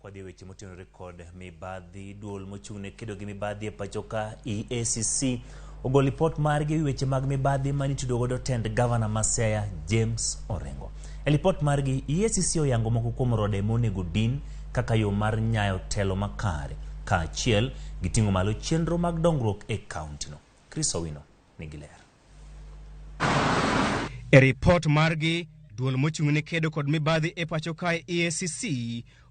kwa dhi weche motenore kod mibadhi duol mochung'ne kedo gi mibadhi e pacho ka EACC ogol report margi ewi weche mag mibadhi manitudo godo tend Governor ma Siaya James Orengo. E report margi EACC oyango moko kuom rode monego din kaka yo mar nyayo telo makare kaachiel giting'o malo chenro mag dongruok e kaunti no. Chris Owino nigi ler. E report margi duol mochung'ne kedo kod mibadhi e pacho kae EACC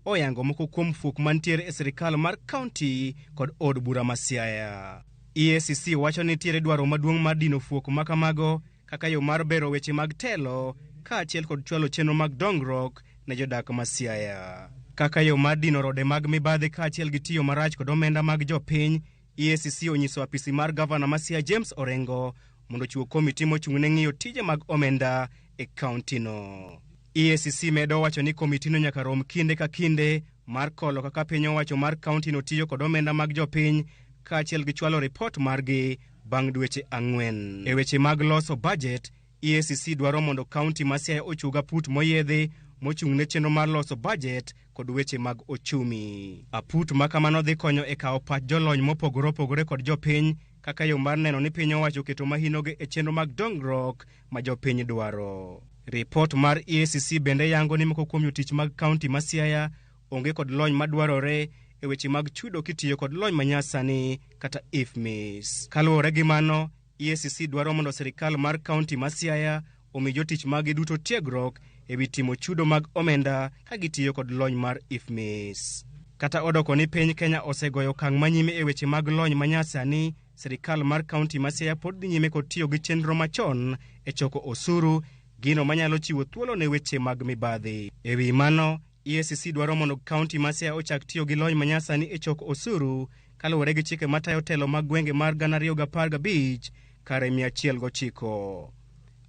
oyango moko kuom fuok mantiere e sirikal mar kaunti kod od bura ma Siaya. EACC wacho ni tiere dwaro maduong' mar dino fuok makamago kaka yo mar bero weche mag telo kaachiel kod chwalo chenro mag dongruok ne jodak ma Siaya. Kaka yo mar dino rode mag mibadhi kaachiel gi tiyo marach kod omenda mag jopiny, EACC onyiso apisi mar Governor ma Siaya James Orengo mondo chiwo komiti mochung'ne ng'iyo tije mag omenda e kaunti no. EACC medo wacho ni komiti no nyaka rom kinde ka kinde mar kolo kaka piny owacho mar kaunti no tiyo kod omenda mag jopiny kaachiel gi chwalo report margi bang' dweche 4. E weche mag loso budget, EACC dwaro mondo kaunti ma Siaya ochuga put moyedhi mochung'ne chenro mar loso budget kod weche mag ochumi. Aput makamano dhi konyo e kawo pach jolony mopogore opogore kod jopiny kaka yo mar neno ni piny owacho keto mahinoge e chenro mag dongruok ma jopiny dwaro. Report mar EACC bende yango ni moko kuom jotich mag kaunti ma Siaya onge kod lony madwarore e weche mag chudo kitiyo kod lony manyasani kata IFMIS. Kaluwore gi mano, EACC dwaro mondo sirikal mar kaunti ma Siaya omi jotich magi duto tiegruok e wi timo chudo mag omenda ka gitiyo kod lony mar IFMIS. Kata odoko ni piny Kenya osegoyo okang' manyime e weche mag lony manyasani, sirikal mar kaunti ma Siaya pod dhi nyime kod tiyo gi chenro machon e choko osuru, gino manyalo chiwo thuolo ne weche mag mibadhi. E wi mano, EACC dwaro mondo kaunti ma Siaya ochak tiyo gi lony manyasani e choko osuru kaluwore gi chike matayo telo mag gwenge mar 2015 kare 109.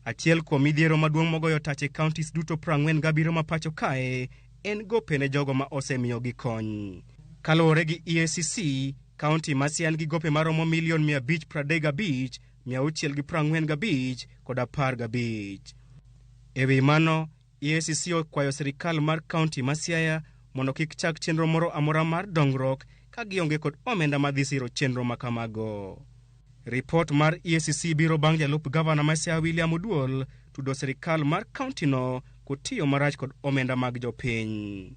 Achiel kuom midhiero maduong' mogoyo tach e counties duto 47 ma pacho kae en gope ne jogo ma osemiyogi kony. Kaluwore gi EACC, kaunti ma Siaya gi gope maromo milion 535,645 kod 15. E wi mano, EACC okwayo sirikal mar kaunti ma Siaya mondo kik chak chenro moro amora mar dongruok ka gionge kod omenda madhi siro chenro makamago. Report mar EACC biro bang' jalup Governor ma Siaya William Oduol tudo sirikal mar kaunti no kotiyo marach kod omenda mag jopiny.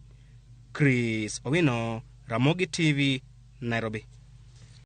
Chris Owino, Ramogi TV, Nairobi.